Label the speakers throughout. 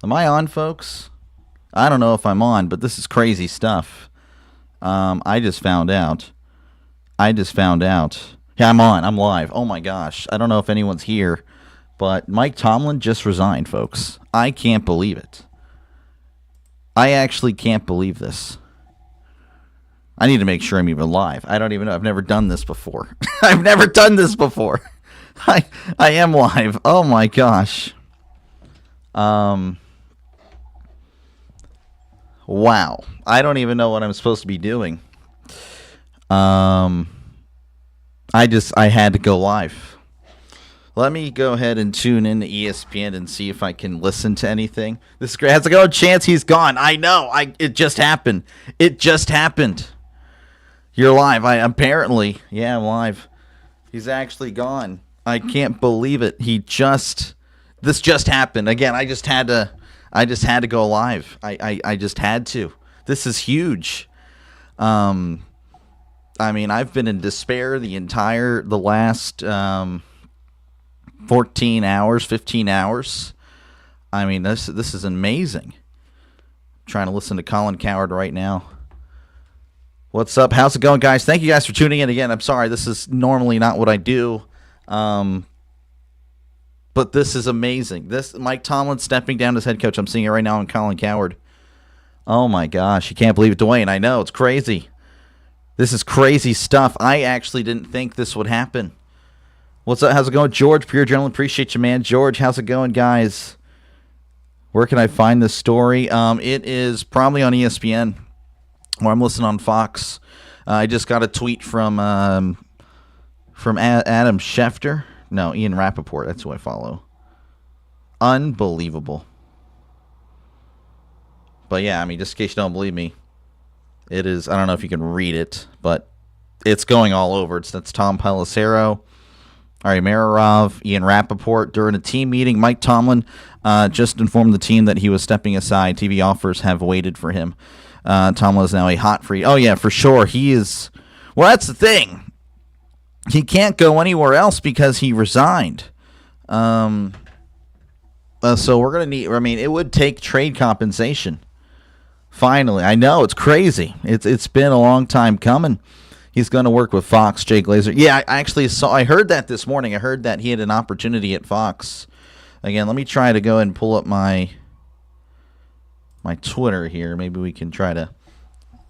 Speaker 1: Am I on, folks? I don't know if I'm on, but this is crazy stuff. I just found out. Yeah, I'm on. I'm live. Oh my gosh. I don't know if anyone's here, but Mike Tomlin just resigned, folks. I can't believe it. I actually can't believe this. I need to make sure I'm even live. I don't even know. I've never done this before. I've never done this before. I am live. Oh my gosh. Wow. I don't even know what I'm supposed to be doing. I had to go live. Let me go ahead and tune in to ESPN and see if I can listen to anything. This is great. How's it going? Chance, he's gone. I know. It just happened. You're live. I'm live. He's actually gone. I can't believe it. This just happened. Again, I just had to go live. I just had to. This is huge. I've been in despair the last 14 hours, 15 hours. This is amazing. I'm trying to listen to Colin Cowherd right now. What's up? How's it going, guys? Thank you guys for tuning in again. I'm sorry, this is normally not what I do. But this is amazing. This Mike Tomlin stepping down as head coach. I'm seeing it right now on Colin Cowherd. Oh my gosh, you can't believe it, Dwayne. I know, it's crazy. This is crazy stuff. I actually didn't think this would happen. What's up? How's it going, George? Pure Gentleman, appreciate you, man. George, how's it going, guys? Where can I find this story? It is probably on ESPN, or I'm listening on Fox. I just got a tweet from Adam Schefter. No, Ian Rappaport. That's who I follow. Unbelievable. But yeah, just in case you don't believe me, it is. I don't know if you can read it, but it's going all over. That's Tom Pelissero, Ari Merirov, Ian Rappaport. During a team meeting, Mike Tomlin just informed the team that he was stepping aside. TV offers have waited for him. Tomlin is now a hot free. Oh, yeah, for sure. He is. Well, that's the thing. He can't go anywhere else because he resigned. So we're going to need. It would take trade compensation. Finally, I know it's crazy. It's been a long time coming. He's going to work with Fox, Jay Glazer. Yeah, I heard that this morning. I heard that he had an opportunity at Fox. Again, let me try to go and pull up my Twitter here. Maybe we can try to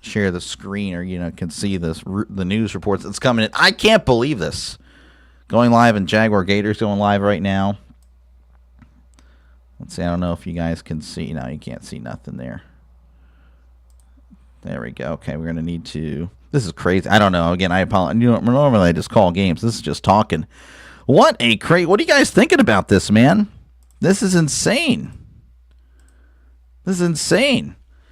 Speaker 1: share the screen, or can see the news reports that's coming in. I can't believe this. Going live, and Jaguar Gators going live right now. Let's see. I don't know if you guys can see. No, you can't see nothing there. There we go. Okay, we're going to need to... This is crazy. I don't know. Again, I apologize. Normally I just call games. This is just talking. What are you guys thinking about this, man? This is insane.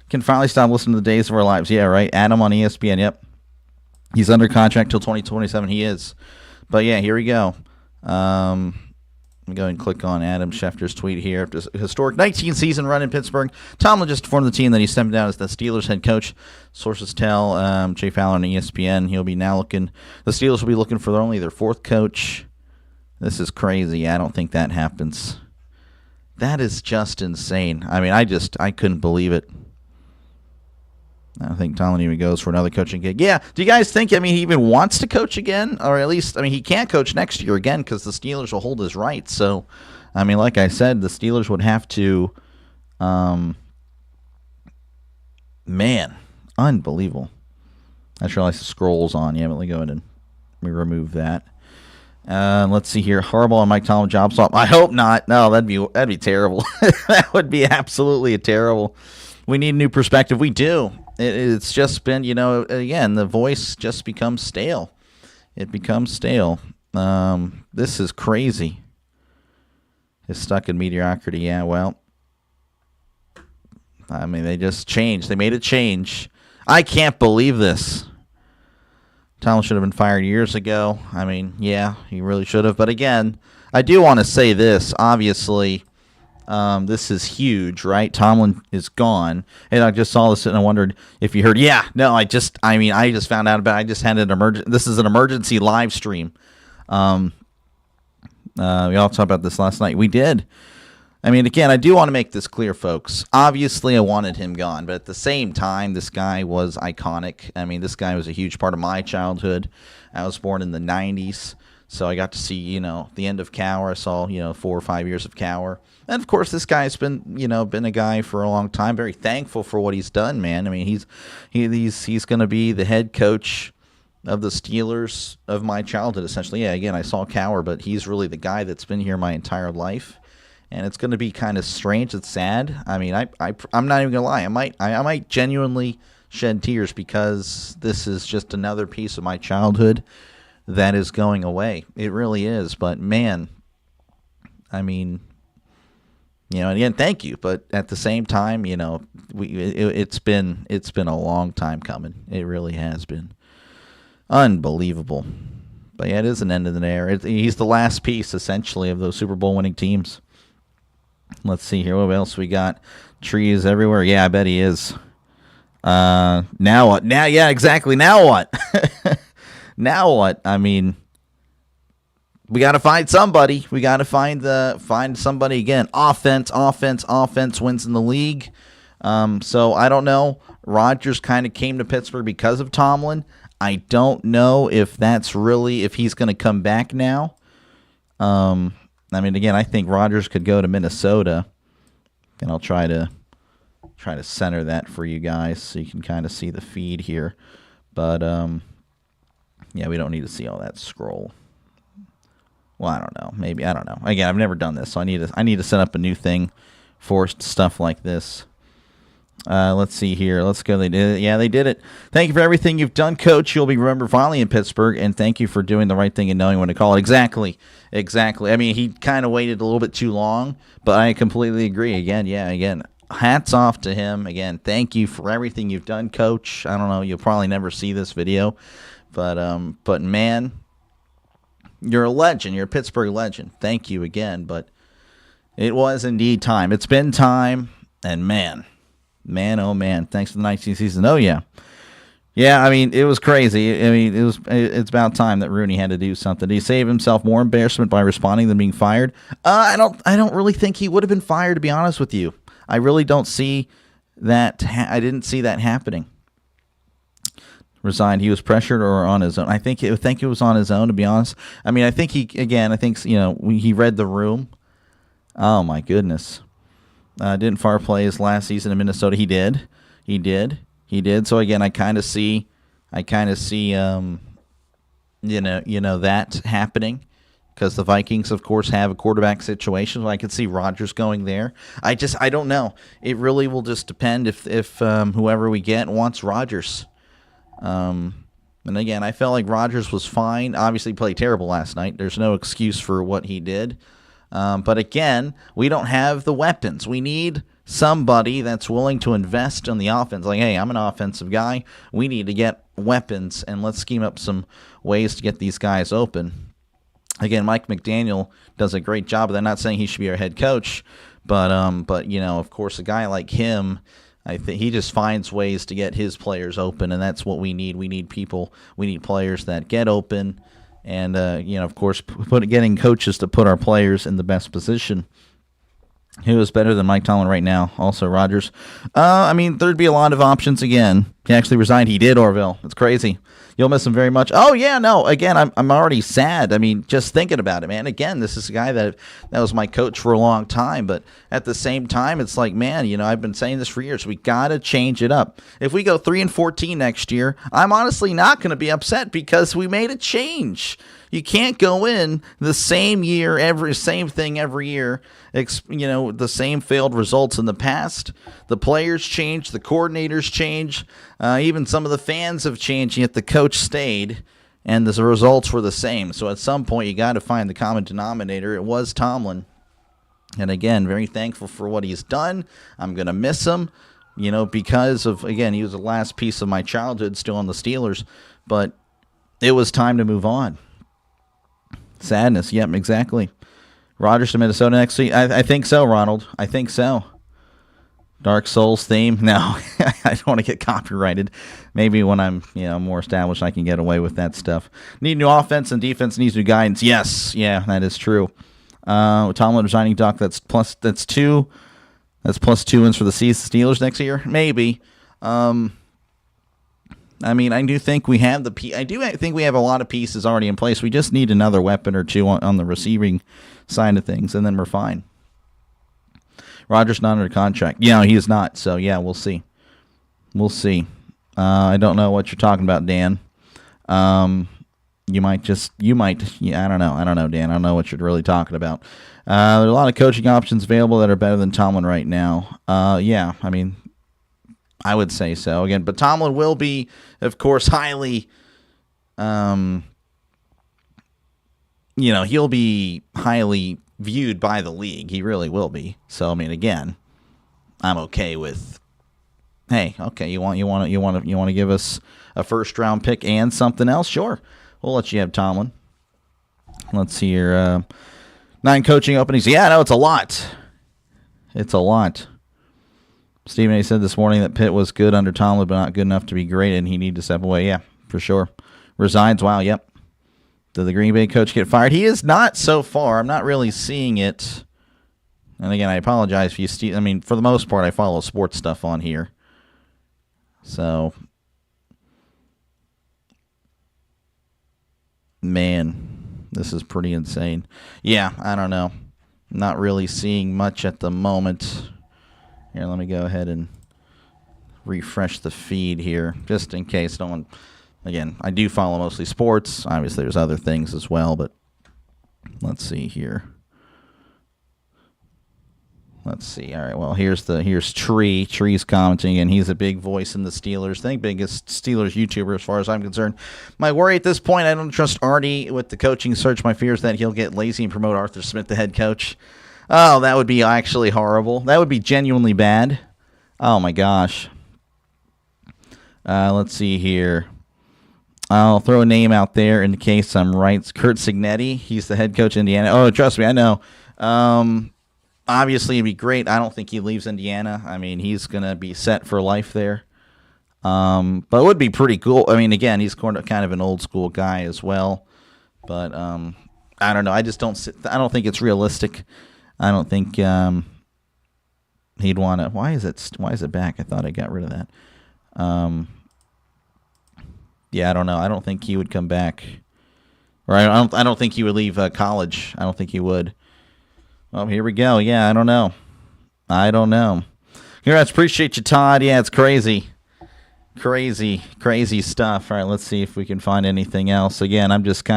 Speaker 1: Can finally stop listening to the Days of Our Lives. Yeah, right. Adam on ESPN. Yep. He's under contract till 2027. He is. But yeah, here we go. Let me go and click on Adam Schefter's tweet here. After a historic 19-season run in Pittsburgh, Tomlin just informed the team that he's stepping down as the Steelers head coach. Sources tell Jay Fowler on ESPN the Steelers will be looking for only their fourth coach. This is crazy. I don't think that happens. That is just insane. I couldn't believe it. I don't think Tomlin even goes for another coaching gig. Yeah. Do you guys think, he even wants to coach again? Or at least, he can't coach next year again because the Steelers will hold his rights. So, like I said, the Steelers would have to, man, unbelievable. I just realized the scroll's on. Yeah, let me go ahead and remove that. Let's see here. Harbaugh and Mike Tomlin job swap. I hope not. No, that'd be terrible. That would be absolutely terrible. We need a new perspective. We do. It's just been, again, the voice just becomes stale. It becomes stale. This is crazy. Is stuck in mediocrity. Yeah, well, they just changed. They made a change. I can't believe this. Tomlin should have been fired years ago. Yeah, he really should have. But again, I do want to say this. Obviously, this is huge, right? Tomlin is gone, and I just saw this and I wondered if you heard. Yeah, no, I just found out about it. I just had this is an emergency live stream. We all talked about this last night. We did. I mean, again, I do want to make this clear, folks. Obviously, I wanted him gone, but at the same time, this guy was iconic. I mean, this guy was a huge part of my childhood. I was born in the 90s, so I got to see, the end of Cower. I saw, 4 or 5 years of Cower. And, of course, this guy's been, been a guy for a long time. Very thankful for what he's done, man. I mean, he's going to be the head coach of the Steelers of my childhood, essentially. Yeah, again, I saw Cower, but he's really the guy that's been here my entire life. And it's going to be kind of strange. It's sad. I mean, I'm not even gonna lie. I might genuinely shed tears because this is just another piece of my childhood that is going away. It really is. But man, I mean, and again, thank you. But at the same time, it's been a long time coming. It really has been unbelievable. But yeah, it is an end of an era. He's the last piece, essentially, of those Super Bowl winning teams. Let's see here. What else we got? Trees everywhere. Yeah, I bet he is. Now what? Yeah, exactly. Now what? Now what? I mean, we got to find somebody. We got to find somebody again. Offense wins in the league. So I don't know. Rodgers kind of came to Pittsburgh because of Tomlin. I don't know if he's going to come back now. I mean, again, I think Rodgers could go to Minnesota, and I'll try to center that for you guys so you can kind of see the feed here. But yeah, we don't need to see all that scroll. Well, I don't know. Maybe I don't know. Again, I've never done this, so I need to set up a new thing for stuff like this. Let's see here. Let's go. They did it. Yeah, they did it. Thank you for everything you've done, Coach. You'll be remembered fondly in Pittsburgh, and thank you for doing the right thing and knowing when to call it. Exactly. I mean, he kind of waited a little bit too long, but I completely agree. Again, hats off to him. Again, thank you for everything you've done, Coach. I don't know. You'll probably never see this video, but man, you're a legend. You're a Pittsburgh legend. Thank you again. But it was indeed time. It's been time, and man, oh man, thanks for the 19th season. Oh yeah. Yeah, I mean, it was crazy. I mean, it's about time that Rooney had to do something. Did he save himself more embarrassment by responding than being fired? I don't really think he would have been fired, to be honest with you. I really don't see that. I didn't see that happening. Resigned. He was pressured or on his own. I think it was on his own, to be honest. I mean, I think he read the room. Oh my goodness. Didn't far play his last season in Minnesota. He did. So again, I kind of see, that happening because the Vikings, of course, have a quarterback situation. So I could see Rodgers going there. I don't know. It really will just depend if whoever we get wants Rodgers. And again, I felt like Rodgers was fine. Obviously, he played terrible last night. There's no excuse for what he did. But again, we don't have the weapons. We need somebody that's willing to invest in the offense. Like, hey, I'm an offensive guy. We need to get weapons, and let's scheme up some ways to get these guys open. Again, Mike McDaniel does a great job of that. I'm not saying he should be our head coach, but of course, a guy like him, I think he just finds ways to get his players open, and that's what we need. We need players that get open. And, of course, getting coaches to put our players in the best position. Who is better than Mike Tomlin right now? Also, Rodgers. I mean, there'd be a lot of options again. He actually resigned. He did, Orville. It's crazy. You'll miss him very much. Oh, yeah, no. Again, I'm already sad. I mean, just thinking about it, man. Again, this is a guy that was my coach for a long time. But at the same time, it's like, man, I've been saying this for years. We got to change it up. If we go 3-14 next year, I'm honestly not going to be upset because we made a change. You can't go in the same year, same thing every year, the same failed results in the past. The players change, the coordinators change, even some of the fans have changed, yet the coach stayed, and the results were the same. So at some point, you got to find the common denominator. It was Tomlin. And again, very thankful for what he's done. I'm going to miss him, because of, again, he was the last piece of my childhood still on the Steelers. But it was time to move on. Sadness. Yep, exactly. Rodgers to Minnesota next week. I think so, Ronald. I think so. Dark Souls theme. No, I don't want to get copyrighted. Maybe when I'm more established, I can get away with that stuff. Need new offense and defense needs new guidance. Yes, yeah, that is true. Tomlin resigning, Doc. That's two. That's plus 2 wins for the Steelers next year. Maybe. I mean, I do think we have a lot of pieces already in place. We just need another weapon or two on the receiving side of things, and then we're fine. Rodgers not under contract. Yeah, he is not. So yeah, we'll see. We'll see. I don't know what you're talking about, Dan. You might. Yeah, I don't know, Dan. I don't know what you're really talking about. There are a lot of coaching options available that are better than Tomlin right now. Yeah, I mean, I would say so again, but Tomlin will be, of course, highly, he'll be highly viewed by the league. He really will be. So I mean, again, I'm okay with. Hey, okay, you want to give us a first round pick and something else? Sure, we'll let you have Tomlin. Let's see here. 9 coaching openings. Yeah, no, it's a lot. It's a lot. Stephen A. said this morning that Pitt was good under Tomlin, but not good enough to be great, and he needed to step away. Yeah, for sure. Resigns. Wow, yep. Did the Green Bay coach get fired? He is not so far. I'm not really seeing it. And again, I apologize if you I mean, for the most part, I follow sports stuff on here. So, man, this is pretty insane. Yeah, I don't know. Not really seeing much at the moment. Here, let me go ahead and refresh the feed here, just in case no one. Again, I do follow mostly sports. Obviously, there's other things as well, but let's see here. Let's see. All right. Well, here's Tree. Tree's commenting, and he's a big voice in the Steelers. I think biggest Steelers YouTuber as far as I'm concerned. My worry at this point, I don't trust Artie with the coaching search. My fear is that he'll get lazy and promote Arthur Smith, the head coach. Oh, that would be actually horrible. That would be genuinely bad. Oh my gosh. Let's see here. I'll throw a name out there in case I'm right. It's Kurt Signetti. He's the head coach of Indiana. Oh, trust me, I know. Obviously, it'd be great. I don't think he leaves Indiana. I mean, he's going to be set for life there. But it would be pretty cool. I mean, again, he's kind of an old school guy as well. But I don't know. I don't think it's realistic. I don't think he'd want to. Why is it back? I thought I got rid of that. Yeah, I don't know. I don't think he would come back. Or I don't think he would leave college. I don't think he would. Well, here we go. Yeah, I don't know. Congrats, appreciate you, Todd. Yeah, it's crazy. Crazy stuff. All right, let's see if we can find anything else. Again, I'm just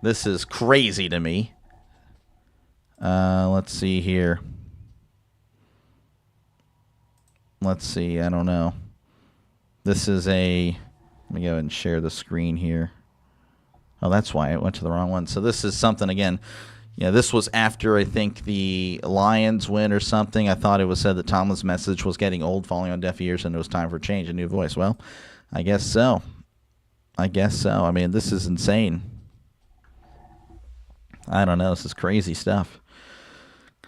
Speaker 1: this is crazy to me. Let's see here. Let's see, I don't know. Let me go ahead and share the screen here. Oh, that's why I went to the wrong one. So this is something, again, this was after, I think, the Lions win or something. I thought it was said that Tomlin's message was getting old, falling on deaf ears, and it was time for change, a new voice. Well, I guess so. I mean, this is insane. I don't know. This is crazy stuff.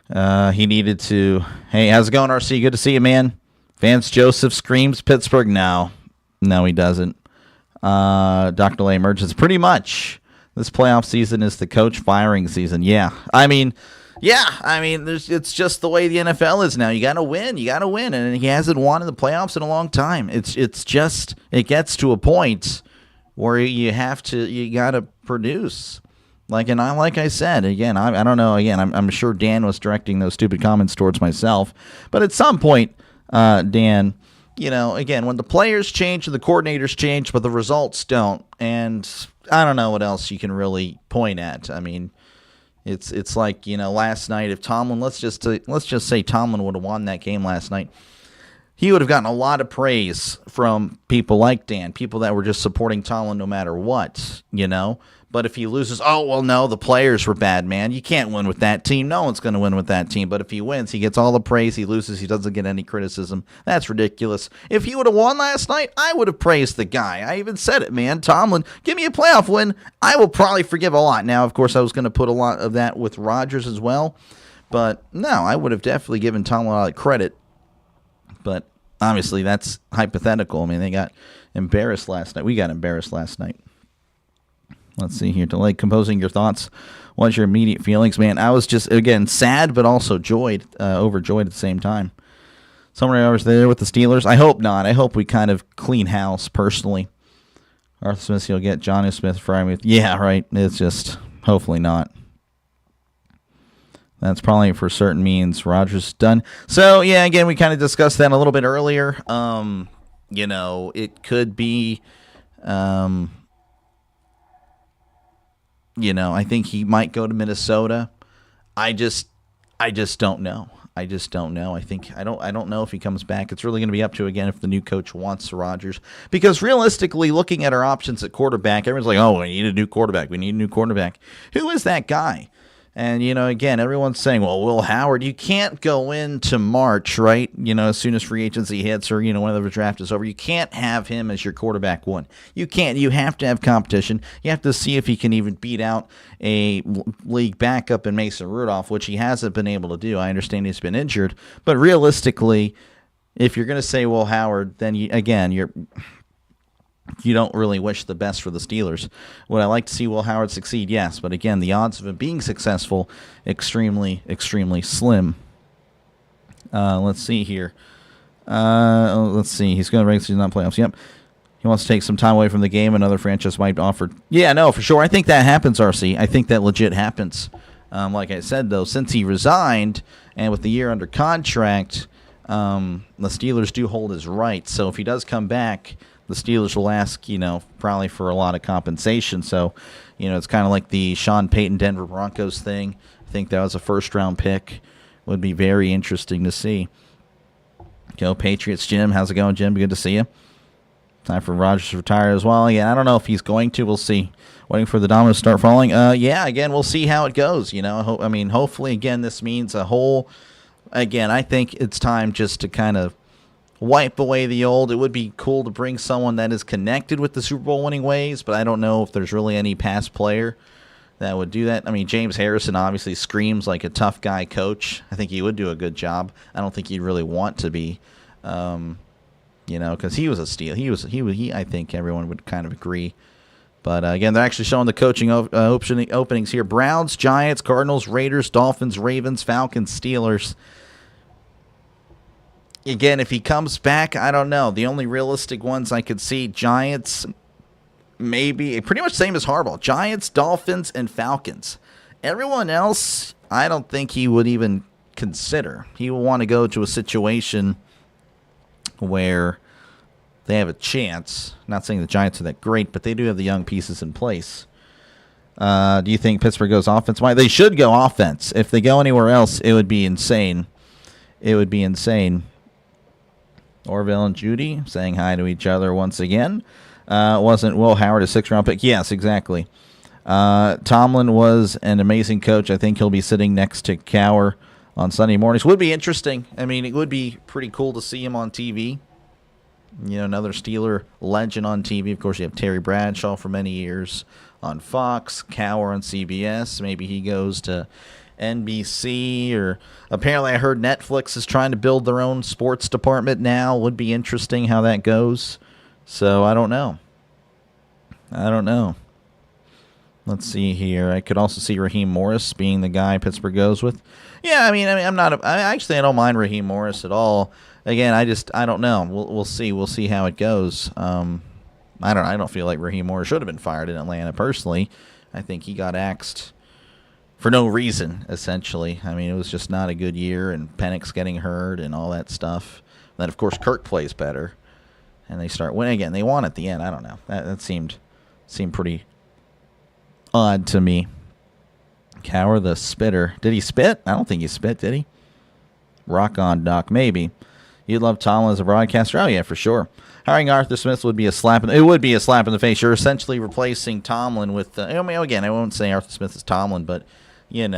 Speaker 1: He needed to... Hey, how's it going, RC? Good to see you, man. Vance Joseph screams Pittsburgh now. No, he doesn't. Dr. Lay emerges. Pretty much. This playoff season is the coach firing season. Yeah. I mean, it's just the way the NFL is now. You got to win. And he hasn't won in the playoffs in a long time. It gets to a point where you got to produce. Like I said, again, I don't know. Again, I'm sure Dan was directing those stupid comments towards myself. But at some point, Dan, again, when the players change and the coordinators change, but the results don't, and I don't know what else you can really point at. I mean, it's like, last night, if Tomlin, let's just say Tomlin would have won that game last night, he would have gotten a lot of praise from people like Dan, people that were just supporting Tomlin no matter what, But if he loses, oh, well, no, the players were bad, man. You can't win with that team. No one's going to win with that team. But if he wins, he gets all the praise. He loses, he doesn't get any criticism. That's ridiculous. If he would have won last night, I would have praised the guy. I even said it, man. Tomlin, give me a playoff win. I will probably forgive a lot. Now, of course, I was going to put a lot of that with Rodgers as well. But, no, I would have definitely given Tomlin a lot of credit. But, obviously, that's hypothetical. I mean, they got embarrassed last night. We got embarrassed last night. Let's see here. Delay composing your thoughts. What's your immediate feelings, man? I was just, again, sad, but also overjoyed at the same time. Somewhere I was there with the Steelers. I hope not. I hope we kind of clean house, personally. Arthur Smith, you'll get Johnny Smith, Frymuth. Yeah, right. It's just, hopefully not. That's probably for certain means Rodgers done. So, yeah, again, we kind of discussed that a little bit earlier. It could be, I think he might go to Minnesota. I just don't know. I don't know if he comes back. It's really going to be up to, again, if the new coach wants Rodgers. Because realistically, looking at our options at quarterback, everyone's like, oh, we need a new quarterback. Who is that guy? And, again, everyone's saying, well, Will Howard, you can't go into March, right? As soon as free agency hits or, whenever the draft is over, you can't have him as your quarterback one. You can't. You have to have competition. You have to see if he can even beat out a league backup in Mason Rudolph, which he hasn't been able to do. I understand he's been injured. But realistically, if you're going to say Will Howard, then, you don't really wish the best for the Steelers. Would I like to see Will Howard succeed? Yes, but again, the odds of him being successful, extremely, extremely slim. Let's see here. He's going to regular season, not playoffs. Yep. He wants to take some time away from the game. Another franchise might offer. Yeah, no, for sure. I think that happens, RC. I think that legit happens. Like I said, though, since he resigned and with the year under contract, the Steelers do hold his rights. So if he does come back, the Steelers will ask, probably for a lot of compensation. So, it's kind of like the Sean Payton Denver Broncos thing. I think that was a first-round pick. Would be very interesting to see. Go Patriots, Jim. How's it going, Jim? Good to see you. Time for Rodgers to retire as well. Yeah, I don't know if he's going to. We'll see. Waiting for the dominoes to start falling. Again, we'll see how it goes. Hopefully, again, this means a whole. Again, I think it's time just to kind of wipe away the old. It would be cool to bring someone that is connected with the Super Bowl winning ways, but I don't know if there's really any past player that would do that. James Harrison obviously screams like a tough guy coach. I think he would do a good job. I don't think he'd really want to be, because he was a steal. He. I think everyone would kind of agree. But again, they're actually showing the coaching openings here: Browns, Giants, Cardinals, Raiders, Dolphins, Ravens, Falcons, Steelers. Again, if he comes back, I don't know. The only realistic ones I could see, Giants, maybe, pretty much same as Harbaugh. Giants, Dolphins, and Falcons. Everyone else, I don't think he would even consider. He would want to go to a situation where they have a chance. Not saying the Giants are that great, but they do have the young pieces in place. Do you think Pittsburgh goes offense? Why? They should go offense. If they go anywhere else, it would be insane. Orville and Judy saying hi to each other once again. Wasn't Will Howard a 6th-round pick? Yes, exactly. Tomlin was an amazing coach. I think he'll be sitting next to Cowher on Sunday mornings. Would be interesting. It would be pretty cool to see him on TV. Another Steeler legend on TV. Of course, you have Terry Bradshaw for many years on Fox, Cowher on CBS. Maybe he goes to NBC, or apparently I heard Netflix is trying to build their own sports department now. Would be interesting how that goes. So I don't know. Let's see here. I could also see Raheem Morris being the guy Pittsburgh goes with. Yeah, I don't mind Raheem Morris at all. Again, I don't know. We'll see. We'll see how it goes. I don't feel like Raheem Morris should have been fired in Atlanta personally. I think he got axed for no reason, essentially. It was just not a good year, and Penix getting hurt and all that stuff. Then, of course, Kirk plays better, and they start winning again. They won at the end. I don't know. That seemed pretty odd to me. Cowher the spitter. Did he spit? I don't think he spit, did he? Rock on, Doc. Maybe. You'd love Tomlin as a broadcaster? Oh, yeah, for sure. Hiring Arthur Smith would be a slap. It would be a slap in the face. You're essentially replacing Tomlin with... again, I won't say Arthur Smith is Tomlin, but... I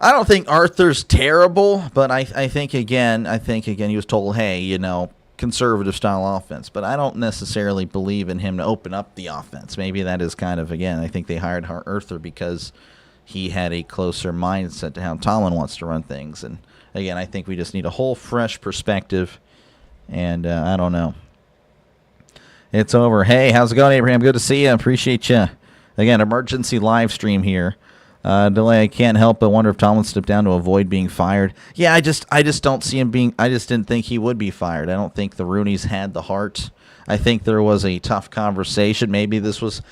Speaker 1: don't think Arthur's terrible, but I think again he was told, hey, conservative style offense, but I don't necessarily believe in him to open up the offense. Maybe that is kind of, again, I think they hired Arthur because he had a closer mindset to how Tomlin wants to run things. And again, I think we just need a whole fresh perspective, and I don't know. It's over. Hey, how's it going, Abraham? Good to see you. Appreciate you. Again, emergency live stream here. Delay. I can't help but wonder if Tomlin stepped down to avoid being fired. Yeah, I just don't see him being. I just didn't think he would be fired. I don't think the Rooneys had the heart. I think there was a tough conversation. Maybe it was a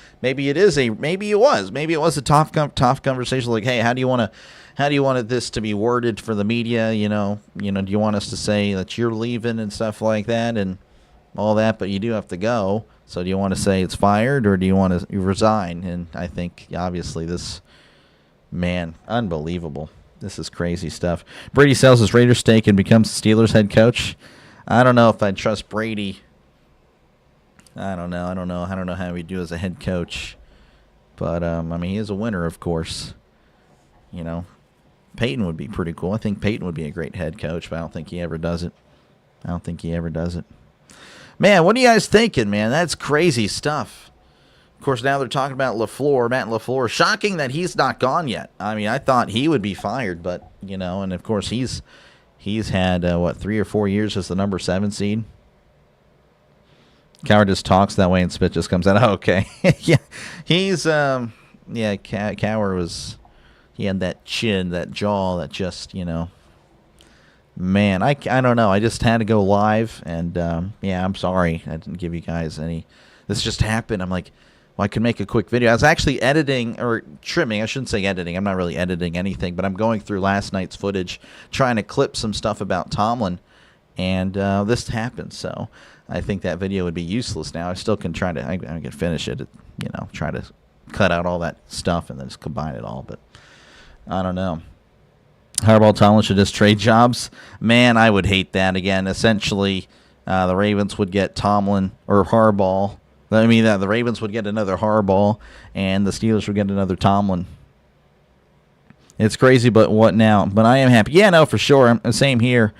Speaker 1: tough conversation. Like, hey, how do you want this to be worded for the media? Do you want us to say that you're leaving and stuff like that and all that, but you do have to go. So do you want to say it's fired or do you want to resign? And I think obviously this, man, unbelievable. This is crazy stuff. Brady sells his Raiders stake and becomes Steelers head coach. I don't know if I'd trust Brady. I don't know how he'd do as a head coach. But, he is a winner, of course. Peyton would be pretty cool. I think Peyton would be a great head coach, but I don't think he ever does it. Man, what are you guys thinking, man? That's crazy stuff. Of course, now they're talking about LaFleur, Matt LaFleur. Shocking that he's not gone yet. I thought he would be fired, but, and of course he's had, 3 or 4 years as the number 7 seed. Cowher just talks that way and spit just comes out. Oh, okay. Yeah. He's, Cowher was, he had that chin, that jaw that just, man, I don't know. I just had to go live and, I'm sorry. I didn't give you guys any, this just happened. I'm like, well, I could make a quick video. I was actually editing or trimming. I shouldn't say editing. I'm not really editing anything, but I'm going through last night's footage, trying to clip some stuff about Tomlin, and this happened. So I think that video would be useless now. I still can try to, I can finish it, try to cut out all that stuff and then just combine it all, but I don't know. Harbaugh, Tomlin should just trade jobs. Man, I would hate that. Again, essentially, the Ravens would get Tomlin or Harbaugh. The Ravens would get another Harbaugh, and the Steelers would get another Tomlin. It's crazy, but what now? But I am happy. Yeah, no, for sure. Same here.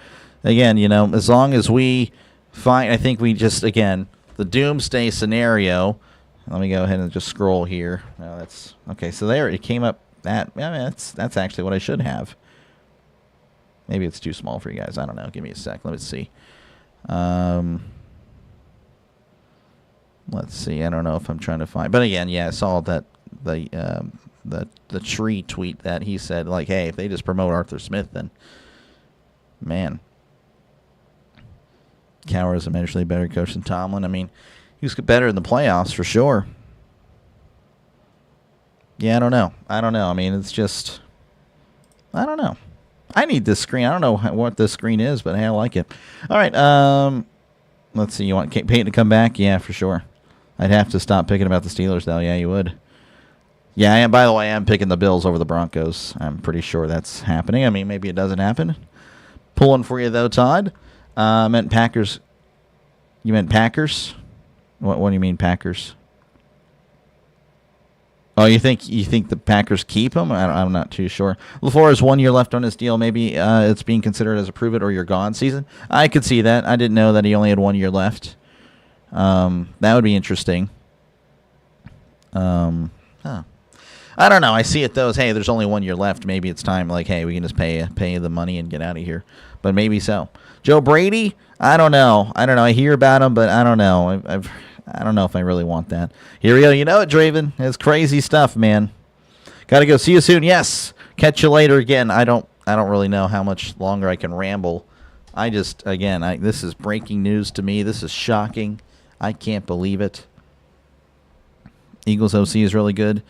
Speaker 1: Again, as long as we find, I think we just, again, the doomsday scenario. Let me go ahead and just scroll here. No, that's okay. So there, it came up. That's actually what I should have. Maybe it's too small for you guys. I don't know. Give me a sec. Let me see. Let's see. I don't know if I'm trying to find. But again, yeah, I saw that the tree tweet that he said, like, hey, if they just promote Arthur Smith, then, man, Cowher is eventually a better coach than Tomlin. He was better in the playoffs for sure. Yeah, I don't know. It's just, I don't know. I need this screen. I don't know what this screen is, but hey, I like it. All right. Let's see. You want Peyton to come back? Yeah, for sure. I'd have to stop picking about the Steelers, though. Yeah, you would. Yeah, and by the way, I am picking the Bills over the Broncos. I'm pretty sure that's happening. Maybe it doesn't happen. Pulling for you, though, Todd. Meant Packers. You meant Packers? What do you mean Packers? Oh, you think the Packers keep him? I'm not too sure. LaFleur has 1 year left on his deal. Maybe it's being considered as a prove it or you're gone season. I could see that. I didn't know that he only had 1 year left. That would be interesting. I don't know. I see it though as, hey, there's only 1 year left. Maybe it's time. Like, hey, we can just pay the money and get out of here. But maybe so. Joe Brady? I don't know. I hear about him, but I don't know. I don't know if I really want that. Here we go. You know it, Draven. It's crazy stuff, man. Got to go. See you soon. Yes. Catch you later. Again, I don't really know how much longer I can ramble. This is breaking news to me. This is shocking. I can't believe it. Eagles OC is really good.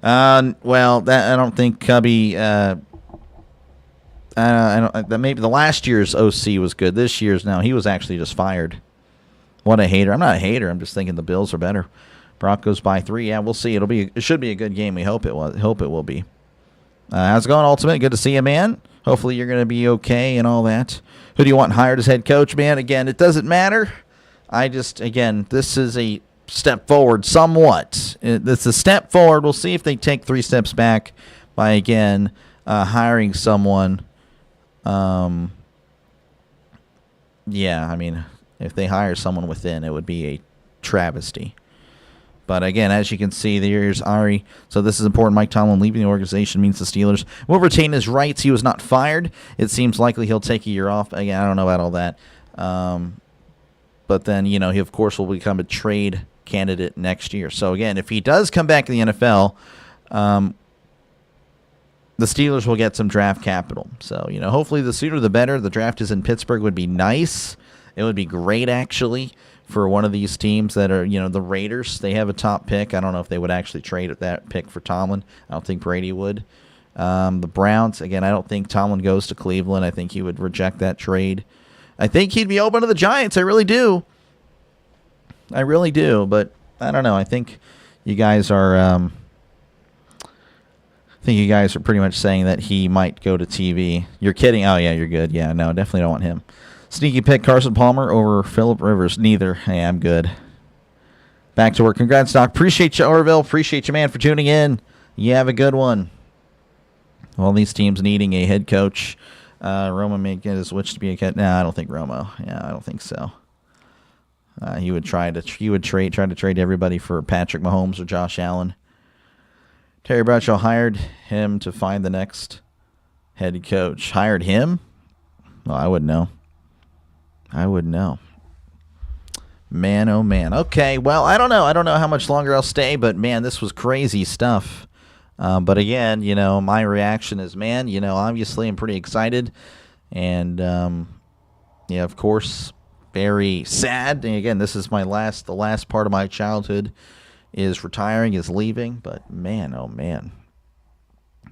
Speaker 1: Well, that I don't think Cubby. I don't. That maybe the last year's OC was good. This year's he was actually just fired. What a hater! I'm not a hater. I'm just thinking the Bills are better. Broncos by 3. Yeah, we'll see. It should be a good game. We hope it will be. How's it going, Ultimate? Good to see you, man. Hopefully you're going to be okay and all that. Who do you want hired as head coach, man? Again, it doesn't matter. This is a step forward somewhat. It's a step forward. We'll see if they take 3 steps back by, again, hiring someone. If they hire someone within, it would be a travesty. But again, as you can see, here's Ari. So this is important. Mike Tomlin leaving the organization means the Steelers will retain his rights. He was not fired. It seems likely he'll take a year off. Again, I don't know about all that. But then, he, of course, will become a trade candidate next year. So, again, if he does come back to the NFL, the Steelers will get some draft capital. So, hopefully the sooner the better. The draft is in Pittsburgh would be nice. It would be great, actually, for one of these teams that are, the Raiders. They have a top pick. I don't know if they would actually trade that pick for Tomlin. I don't think Brady would. The Browns, again, I don't think Tomlin goes to Cleveland. I think he would reject that trade. I think he'd be open to the Giants. I really do. But I don't know. I think you guys are pretty much saying that he might go to TV. You're kidding. Oh, yeah, you're good. Yeah, no, definitely don't want him. Sneaky pick, Carson Palmer over Phillip Rivers. Neither. Hey, I'm good. Back to work. Congrats, Doc. Appreciate you, Orville. Appreciate you, man, for tuning in. You have a good one. All these teams needing a head coach. Romo may get his wish to be a head. No, I don't think Romo. Yeah, I don't think so. He would try to trade everybody for Patrick Mahomes or Josh Allen. Terry Bradshaw hired him to find the next head coach. Hired him? Well, I wouldn't know. Man, oh man. Okay, well, I don't know. I don't know how much longer I'll stay, but man, this was crazy stuff. But again, my reaction is, man, obviously I'm pretty excited. And, yeah, of course, very sad. And again, this is the last part of my childhood is retiring, is leaving. But man, oh man.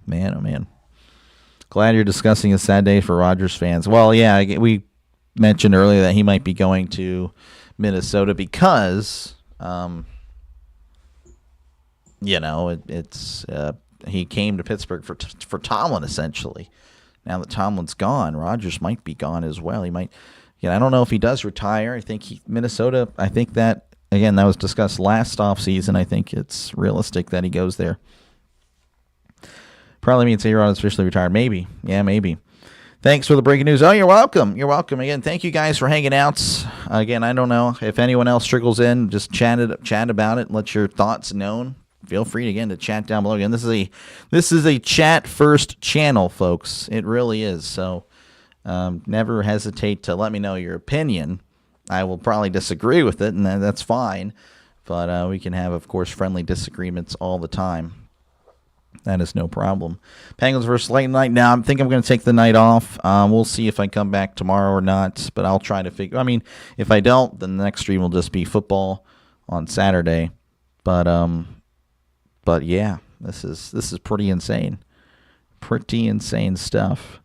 Speaker 1: Man, oh man. Glad you're discussing a sad day for Rodgers fans. Well, yeah, we mentioned earlier that he might be going to Minnesota because, he came to Pittsburgh for Tomlin, essentially. Now that Tomlin's gone, Rodgers might be gone as well. He might, I don't know if he does retire. I think Minnesota, I think that, again, that was discussed last offseason. I think it's realistic that he goes there. Probably means A-Rod is officially retired. Maybe. Yeah, maybe. Thanks for the breaking news. Oh, you're welcome. You're welcome. Again, thank you guys for hanging out. Again, I don't know if anyone else trickles in. Just chat about it. Let your thoughts known. Feel free again to chat down below. Again, this is a chat first channel, folks. It really is. So never hesitate to let me know your opinion. I will probably disagree with it, and that's fine. But we can have, of course, friendly disagreements all the time. That is no problem. Penguins versus Lightning night. Now, I think I'm going to take the night off. We'll see if I come back tomorrow or not, but I'll try to figure. I mean, if I don't, then the next stream will just be football on Saturday. But yeah, this is pretty insane. Pretty insane stuff.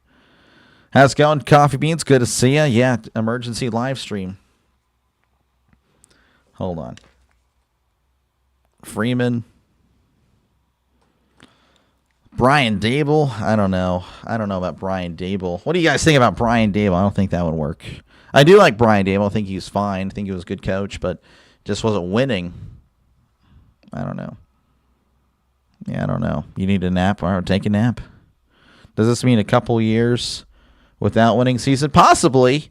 Speaker 1: How's it going, Coffee Beans? Good to see you. Yeah, emergency live stream. Hold on. Freeman. Brian Dable? I don't know. I don't know about Brian Dable. What do you guys think about Brian Dable? I don't think that would work. I do like Brian Dable. I think he's fine. I think he was a good coach, but just wasn't winning. I don't know. Yeah, I don't know. You need a nap? All right, take a nap. Does this mean a couple years without winning season? Possibly.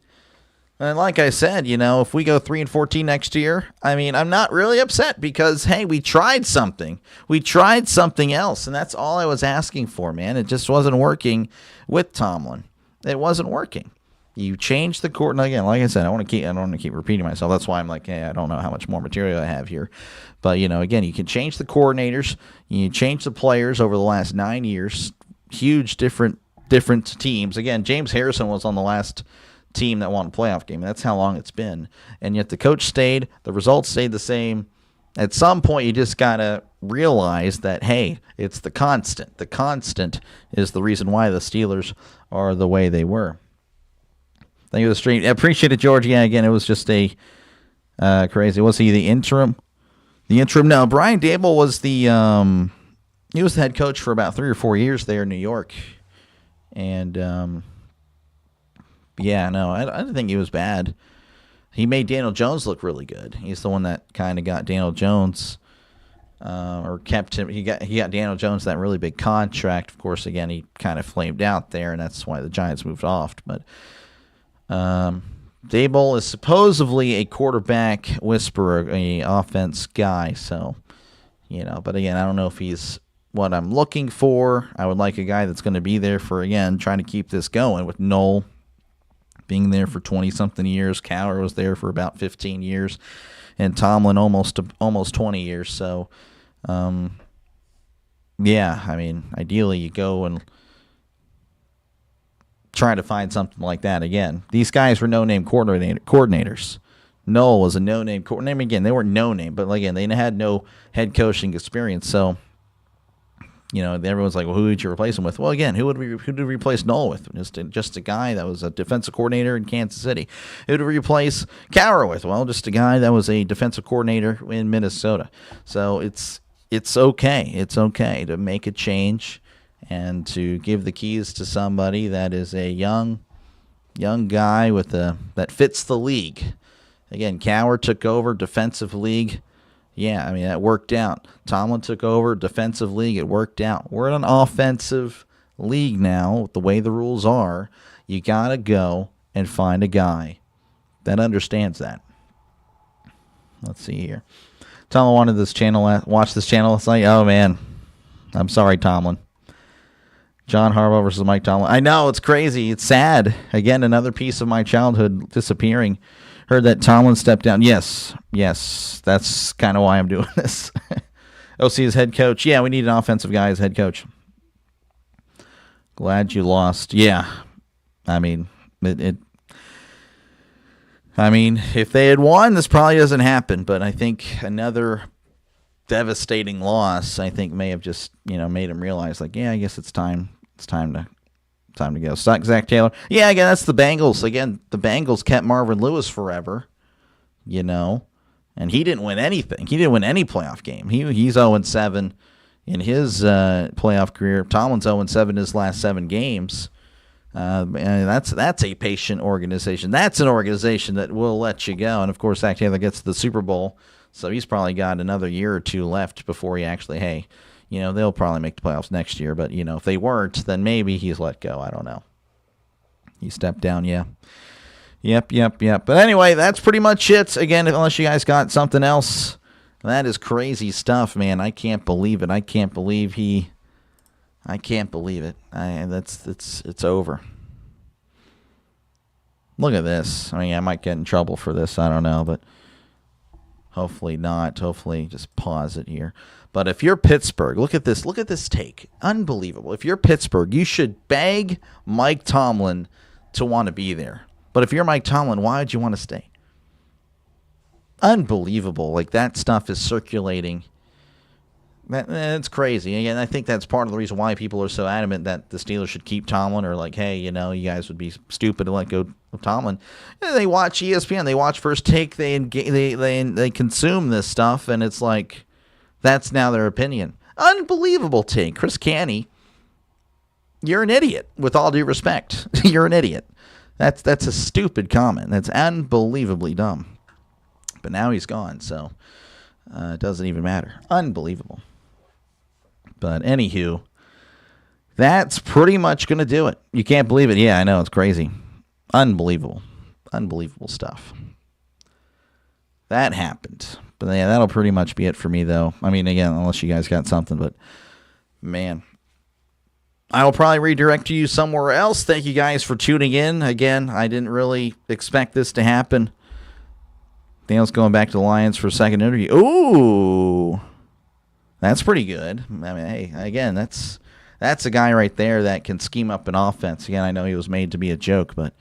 Speaker 1: And like I said, if we go 3-14 next year, I mean, I'm not really upset because, hey, we tried something. We tried something else, and that's all I was asking for, man. It just wasn't working with Tomlin. It wasn't working. You changed the court, and again, like I said, I don't want to keep repeating myself. That's why I'm like, hey, I don't know how much more material I have here. But, again, you can change the coordinators. You change the players over the last 9 years. Huge different teams. Again, James Harrison was on the last team that won a playoff game. That's how long it's been. And yet the coach stayed. The results stayed the same. At some point, you just got to realize that, hey, it's the constant. The constant is the reason why the Steelers are the way they were. Thank you for the stream. I appreciate it, George. Yeah, again, it was just a crazy. Was he the interim? The interim? No, Brian Dable was he was the head coach for about 3 or 4 years there in New York. And, yeah, no, I didn't think he was bad. He made Daniel Jones look really good. He's the one that kind of got Daniel Jones, or kept him. He got Daniel Jones that really big contract. Of course, again, he kind of flamed out there, and that's why the Giants moved off. But Dable is supposedly a quarterback whisperer, a offense guy. So, but again, I don't know if he's what I'm looking for. I would like a guy that's going to be there for, again, trying to keep this going with Noel. being there for 20-something years. Cowher was there for about 15 years, and Tomlin almost 20 years. So, yeah, I mean, ideally you go and try to find something like that again. These guys were no-name coordinators. Noel was a no-name coordinator. Again, they weren't no-name, but again, they had no head coaching experience. So, everyone's like, well, who would you replace him with? Well, again, who did we replace Noel with? Just a guy that was a defensive coordinator in Kansas City. Who did we replace Cowher with? Well, just a guy that was a defensive coordinator in Minnesota. So it's okay. It's okay to make a change and to give the keys to somebody that is a young guy that fits the league. Again, Cowher took over defensive league. Yeah, I mean, that worked out. Tomlin took over defensive league. It worked out. We're in an offensive league now. The way the rules are, you got to go and find a guy that understands that. Let's see here. Tomlin wanted watch this channel last night. Oh, man. I'm sorry, Tomlin. John Harbaugh versus Mike Tomlin. I know, it's crazy. It's sad. Again, another piece of my childhood disappearing. Heard that Tomlin stepped down. Yes, that's kind of why I'm doing this. OC is head coach. Yeah, we need an offensive guy as head coach. Glad you lost. Yeah, I mean, if they had won, this probably doesn't happen. But I think another devastating loss, I think, may have just made him realize, like, yeah, I guess it's time. It's time to go. Zach Taylor. Yeah, again, that's the Bengals. Again, the Bengals kept Marvin Lewis forever, and he didn't win anything. He didn't win any playoff game. He's 0-7 in his playoff career. Tomlin's 0-7 his last 7 games. And that's a patient organization. That's an organization that will let you go. And, of course, Zach Taylor gets to the Super Bowl, so he's probably got another year or two left before he actually, they'll probably make the playoffs next year. But, if they weren't, then maybe he's let go. I don't know. He stepped down, yeah. Yep. But anyway, that's pretty much it. Again, unless you guys got something else, that is crazy stuff, man. I can't believe it. I can't believe it. It's over. Look at this. I mean, I might get in trouble for this. I don't know, but hopefully not. Hopefully, just pause it here. But if you're Pittsburgh, look at this. Look at this take. Unbelievable. If you're Pittsburgh, you should beg Mike Tomlin to want to be there. But if you're Mike Tomlin, why would you want to stay? Unbelievable. Like, that stuff is circulating. It's crazy. Again, I think that's part of the reason why people are so adamant that the Steelers should keep Tomlin, or like, hey, you guys would be stupid to let go of Tomlin. They watch ESPN. They watch First Take. They consume this stuff, and it's like, that's now their opinion. Unbelievable take. Chris Canny, you're an idiot, with all due respect. You're an idiot. That's a stupid comment. That's unbelievably dumb. But now he's gone, so it doesn't even matter. Unbelievable. But anywho, that's pretty much going to do it. You can't believe it. Yeah, I know. It's crazy. Unbelievable. Unbelievable stuff. That happened. But yeah, that'll pretty much be it for me, though. I mean, again, unless you guys got something. But, man, I will probably redirect you somewhere else. Thank you guys for tuning in. Again, I didn't really expect this to happen. Daniel's going back to the Lions for a second interview. Ooh, that's pretty good. I mean, hey, again, that's a guy right there that can scheme up an offense. Again, I know he was made to be a joke, but,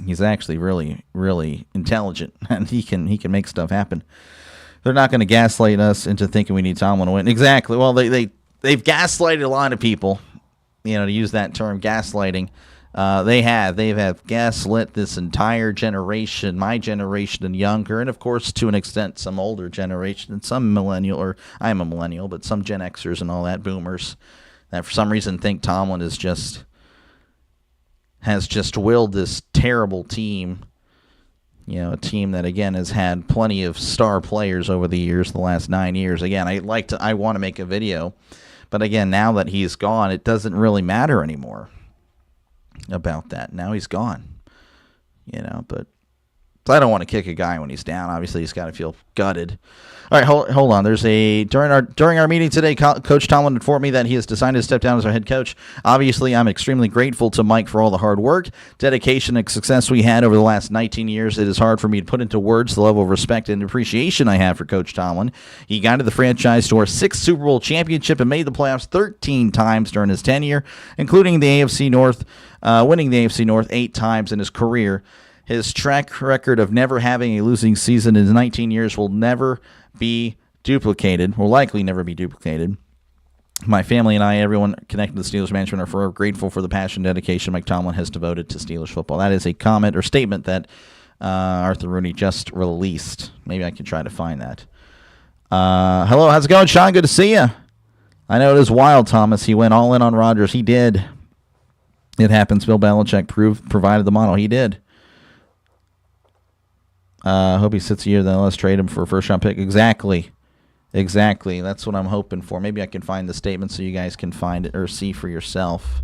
Speaker 1: he's actually really, really intelligent, and he can make stuff happen. They're not going to gaslight us into thinking we need Tomlin to win. Exactly. Well, they've gaslighted a lot of people, to use that term, gaslighting. They've gaslit this entire generation, my generation and younger, and of course, to an extent, some older generation and some millennial, or I'm a millennial, but some Gen Xers and all that, boomers, that for some reason think Tomlin has just willed this terrible team, a team that, again, has had plenty of star players over the years, the last 9 years. Again, I want to make a video, but again, now that he's gone, it doesn't really matter anymore about that. Now he's gone, but So I don't want to kick a guy when he's down. Obviously, he's got to feel gutted. All right, hold on. There's during our meeting today, Coach Tomlin informed me that he has decided to step down as our head coach. Obviously, I'm extremely grateful to Mike for all the hard work, dedication, and success we had over the last 19 years. It is hard for me to put into words the level of respect and appreciation I have for Coach Tomlin. He guided the franchise to our 6th Super Bowl championship and made the playoffs 13 times during his tenure, including the AFC North, winning the AFC North 8 times in his career. His track record of never having a losing season in 19 years will never be duplicated, will likely never be duplicated. My family and I, everyone connected to the Steelers management, are forever grateful for the passion and dedication Mike Tomlin has devoted to Steelers football. That is a comment or statement that Arthur Rooney just released. Maybe I can try to find that. Hello, how's it going, Sean? Good to see you. I know it is wild, Thomas. He went all in on Rodgers. He did. It happens. Bill Belichick provided the model. He did. Hope he sits here, then let's trade him for a first-round pick. Exactly. That's what I'm hoping for. Maybe I can find the statement so you guys can find it or see for yourself.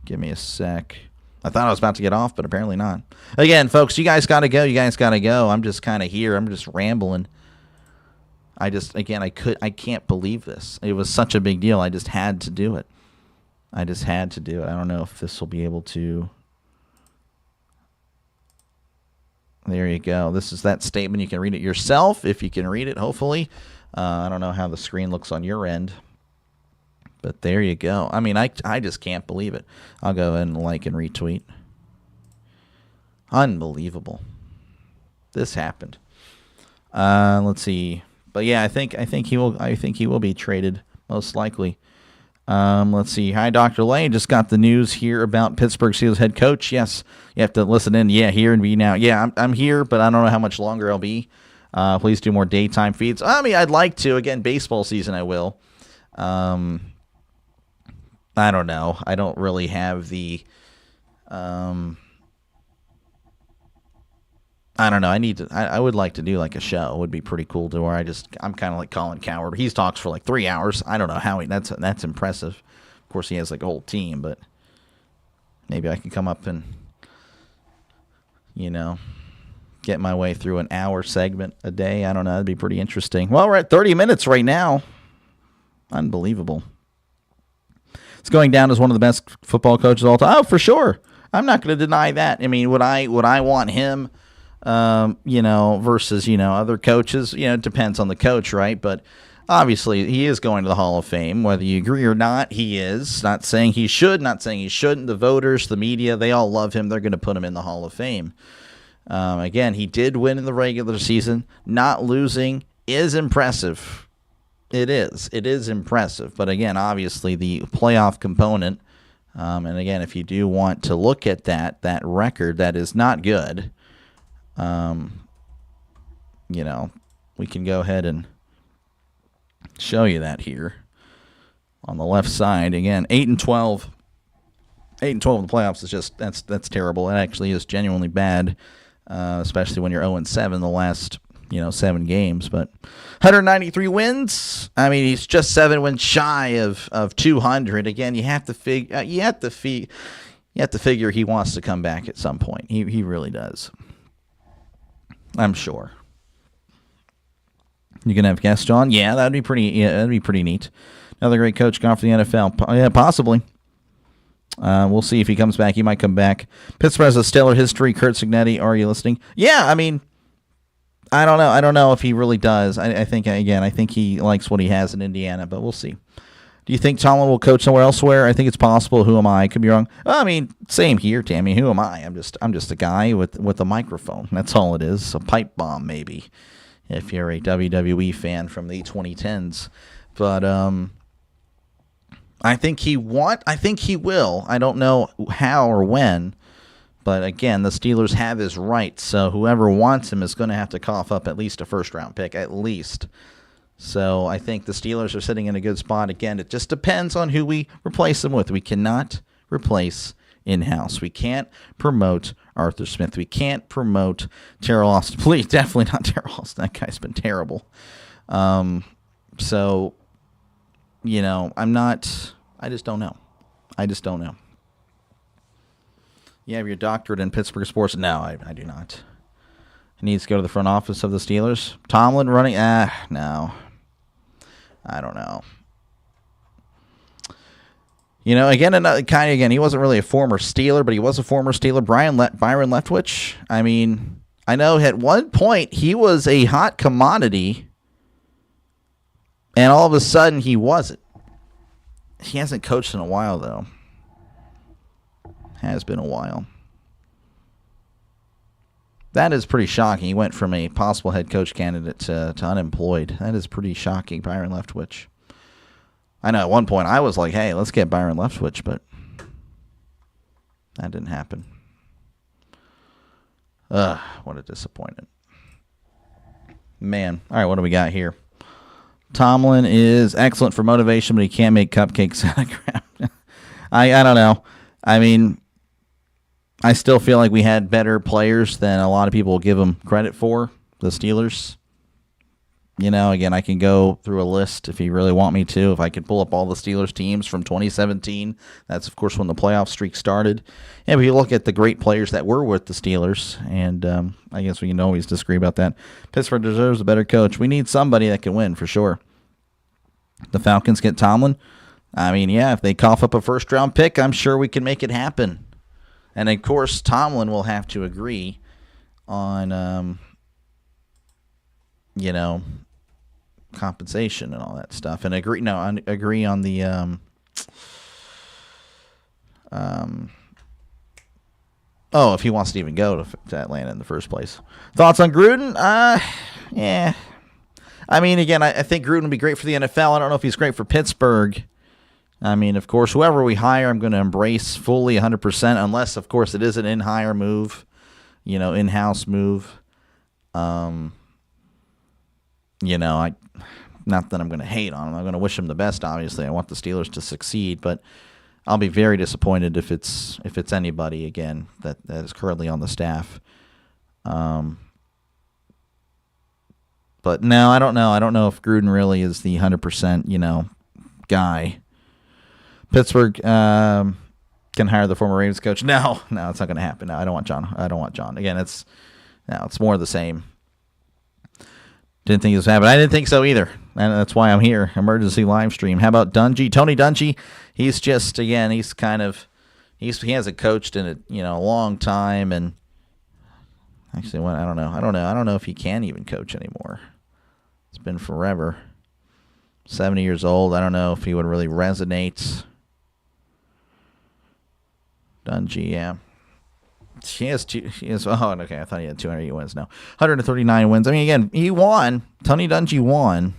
Speaker 1: Give me a sec. I thought I was about to get off, but apparently not. Again, folks, you guys got to go. I'm just kind of here. I'm just rambling. I can't believe this. It was such a big deal. I just had to do it. I don't know if this will be able to... There you go. This is that statement. You can read it yourself if you can read it, hopefully. I don't know how the screen looks on your end. But there you go. I mean, I just can't believe it. I'll go ahead and like and retweet. Unbelievable. This happened. Let's see. But yeah, I think he will be traded, most likely. Let's see. Hi, Dr. Lane. Just got the news here about Pittsburgh Steelers head coach. Yes, you have to listen in. Yeah, here and be now. Yeah, I'm here, but I don't know how much longer I'll be. Please do more daytime feeds. I mean, I'd like to. Again, baseball season, I will. I don't know. I don't really have the... I don't know. I would like to do like a show. It would be pretty cool to where I'm kind of like Colin Cowherd. He talks for like 3 hours. I don't know how that's impressive. Of course, he has like a whole team, but maybe I can come up and, get my way through an hour segment a day. I don't know. That'd be pretty interesting. Well, we're at 30 minutes right now. Unbelievable. It's going down as one of the best football coaches of all time. Oh, for sure. I'm not going to deny that. I mean, would I want him? Versus, other coaches, it depends on the coach, right? But obviously he is going to the Hall of Fame, whether you agree or not. He is. Not saying he should, not saying he shouldn't. The voters, the media, they all love him. They're going to put him in the Hall of Fame. Again, he did win in the regular season. Not losing is impressive. It is impressive. But again, obviously the playoff component, and again, if you do want to look at that record, that is not good. We can go ahead and show you that here on the left side. Again, 8-12. 8-12 in the playoffs is just that's terrible. It actually is genuinely bad, especially when you're 0-7 the last 7 games. But 193 wins. I mean, he's just 7 wins shy of 200. Again, you have to figure he wants to come back at some point. He really does. I'm sure. You can have guests on? Yeah, that'd be pretty neat. Another great coach gone for the NFL. Yeah, possibly. We'll see if he comes back. He might come back. Pittsburgh has a stellar history. Kurt Signetti, are you listening? Yeah, I mean, I don't know. I don't know if he really does. I think he likes what he has in Indiana, but we'll see. Do you think Tomlin will coach somewhere elsewhere? I think it's possible. Who am I? Could be wrong. Well, I mean, same here, Tammy. Who am I? I'm just a guy with a microphone. That's all it is. A pipe bomb, maybe, if you're a WWE fan from the 2010s. But I think he will. I don't know how or when. But again, the Steelers have his rights. So whoever wants him is going to have to cough up at least a first-round pick, at least. So I think the Steelers are sitting in a good spot. Again, it just depends on who we replace them with. We cannot replace in-house. We can't promote Arthur Smith. We can't promote Terrell Austin. Please, definitely not Terrell Austin. That guy's been terrible. So, I'm not – I just don't know. You have your doctorate in Pittsburgh sports? No, I do not. He needs to go to the front office of the Steelers. Tomlin running? No. I don't know. Again, he wasn't really a former Steeler, but he was a former Steeler. Byron Leftwich. I mean, I know at one point he was a hot commodity, and all of a sudden he wasn't. He hasn't coached in a while, though. Has been a while. That is pretty shocking. He went from a possible head coach candidate to unemployed. That is pretty shocking, Byron Leftwich. I know at one point I was like, hey, let's get Byron Leftwich, but that didn't happen. What a disappointment. Man. All right, what do we got here? Tomlin is excellent for motivation, but he can't make cupcakes out of ground. I don't know. I mean, I still feel like we had better players than a lot of people will give them credit for, the Steelers. Again, I can go through a list if you really want me to. If I could pull up all the Steelers teams from 2017, that's, of course, when the playoff streak started. And if you look at the great players that were with the Steelers, and I guess we can always disagree about that. Pittsburgh deserves a better coach. We need somebody that can win, for sure. The Falcons get Tomlin. I mean, yeah, if they cough up a first-round pick, I'm sure we can make it happen. And, of course, Tomlin will have to agree on, compensation and all that stuff, and agree on the if he wants to even go to Atlanta in the first place. Thoughts on Gruden? Yeah. I mean, again, I think Gruden would be great for the NFL. I don't know if he's great for Pittsburgh. I mean, of course, whoever we hire, I'm going to embrace fully 100%, unless, of course, it is an in-hire move, in-house move. Not that I'm going to hate on him. I'm going to wish him the best, obviously. I want the Steelers to succeed, but I'll be very disappointed if it's anybody, again, that is currently on the staff. But no, I don't know. I don't know if Gruden really is the 100%, guy. Pittsburgh can hire the former Ravens coach. No, it's not going to happen. No, I don't want John. Again, it's more of the same. Didn't think it was happening. I didn't think so either, and that's why I'm here. Emergency live stream. How about Dungy? Tony Dungy. He's just, again, he hasn't coached in a long time, and actually, I don't know if he can even coach anymore. It's been forever. 70 years old. I don't know if he would really resonate. Dungy, yeah. Okay. I thought he had 200 wins. No, 139 wins. I mean, again, he won. Tony Dungy won.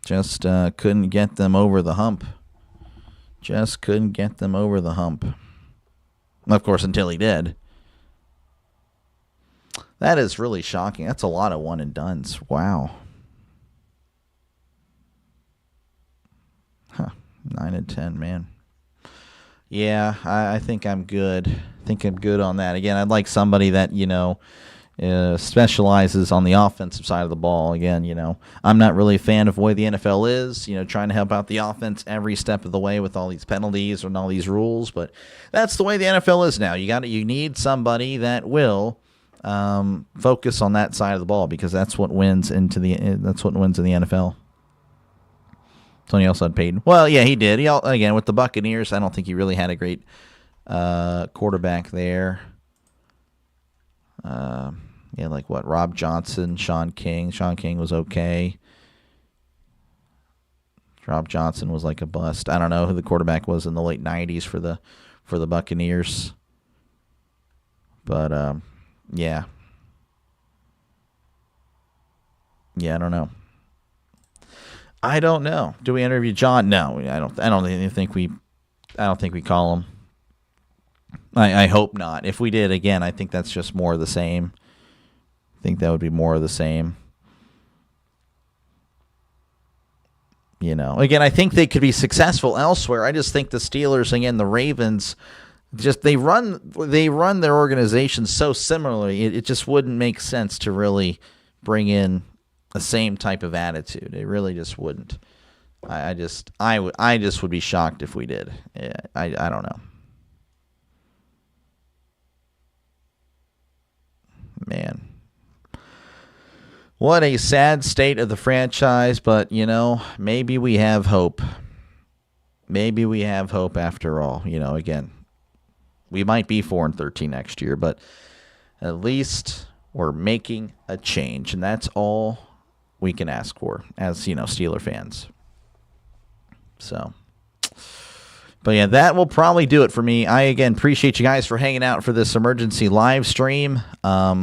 Speaker 1: Just couldn't get them over the hump. Of course, until he did. That is really shocking. That's a lot of one and dones. Wow. 9 and 10, man. Yeah, I think I'm good. On that. Again, I'd like somebody that, specializes on the offensive side of the ball. Again, I'm not really a fan of the way the NFL is, trying to help out the offense every step of the way with all these penalties and all these rules. But that's the way the NFL is now. You need somebody that will focus on that side of the ball, because that's what wins in the NFL. Tony also had Peyton. Well, yeah, he did. Again, with the Buccaneers, I don't think he really had a great quarterback there. Rob Johnson, Sean King. Sean King was okay. Rob Johnson was like a bust. I don't know who the quarterback was in the late 90s for the Buccaneers. But yeah. Yeah, I don't know. Do we interview John? No, I don't think we call him. I hope not. If we did, again, I think that's just more of the same. I think that would be more of the same. Again, I think they could be successful elsewhere. I just think the Steelers, again, the Ravens, they run their organization so similarly. It just wouldn't make sense to really bring in the same type of attitude. It really just wouldn't. I just would be shocked if we did. Yeah, I don't know. What a sad state of the franchise, but, you know, maybe we have hope. Maybe we have hope after all. You know, again, we might be 4-13 next year, but at least we're making a change, and that's all we can ask for as, you know, Steeler fans. So, but yeah, that will probably do it for me. I, again, appreciate you guys for hanging out for this emergency live stream. I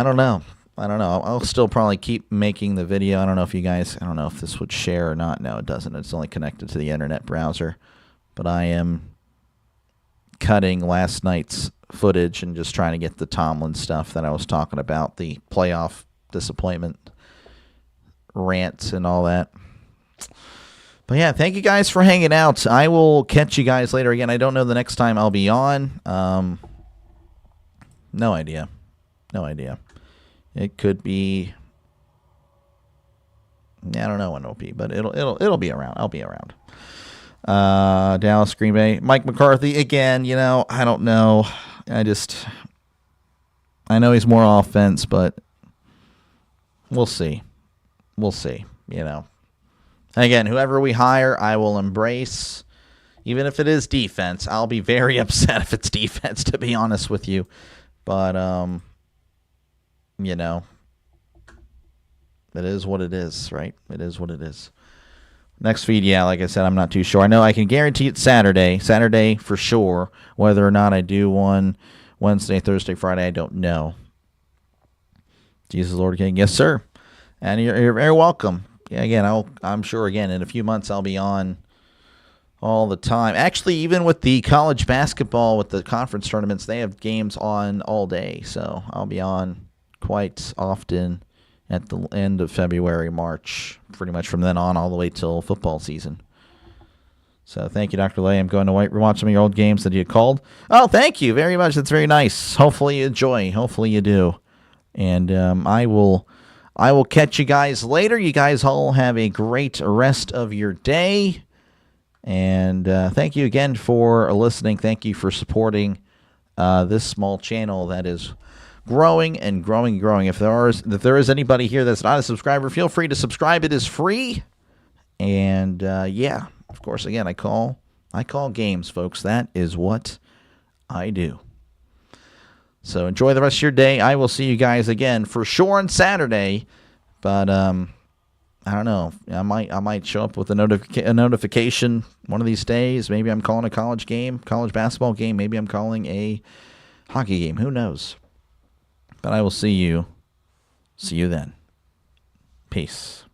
Speaker 1: don't know. I'll still probably keep making the video. I don't know if this would share or not. No, it doesn't. It's only connected to the internet browser. But I am cutting last night's footage and just trying to get the Tomlin stuff that I was talking about, the playoff disappointment rants and all that. But yeah, thank you guys for hanging out. I will catch you guys later. Again, I don't know the next time I'll be on. No idea. It could be. I don't know when it'll be, but it'll be around. I'll be around. Dallas, Green Bay, Mike McCarthy again. You know, I don't know. I know he's more offense, but we'll see. You know, again, whoever we hire, I will embrace. Even if it is defense, I'll be very upset if it's defense, to be honest with you. But you know, it is what it is, right? It is what it is. Next feed, yeah, like I said, I'm not too sure. I know I can guarantee it's Saturday for sure. Whether or not I do one Wednesday, Thursday, Friday, I don't know. Jesus Lord King, yes sir, and you're very welcome. Yeah, again, I'm sure again in a few months I'll be on all the time. Actually, even with the college basketball, with the conference tournaments, they have games on all day, so I'll be on quite often at the end of February, March, pretty much from then on all the way till football season. So thank you, Dr. Lay. I'm going to watch some of your old games that you called. Oh, thank you very much. That's very nice. Hopefully you enjoy. Hopefully you do. And I will catch you guys later. You guys all have a great rest of your day. And thank you again for listening. Thank you for supporting this small channel that is growing and growing and growing. If there is anybody here that's not a subscriber, feel free to subscribe. It is free. And yeah, of course, again, I call games, folks. That is what I do. So enjoy the rest of your day. I will see you guys again for sure on Saturday. But I don't know. I might show up with a notification one of these days. Maybe I'm calling a college basketball game. Maybe I'm calling a hockey game. Who knows? But I will see you then. Peace.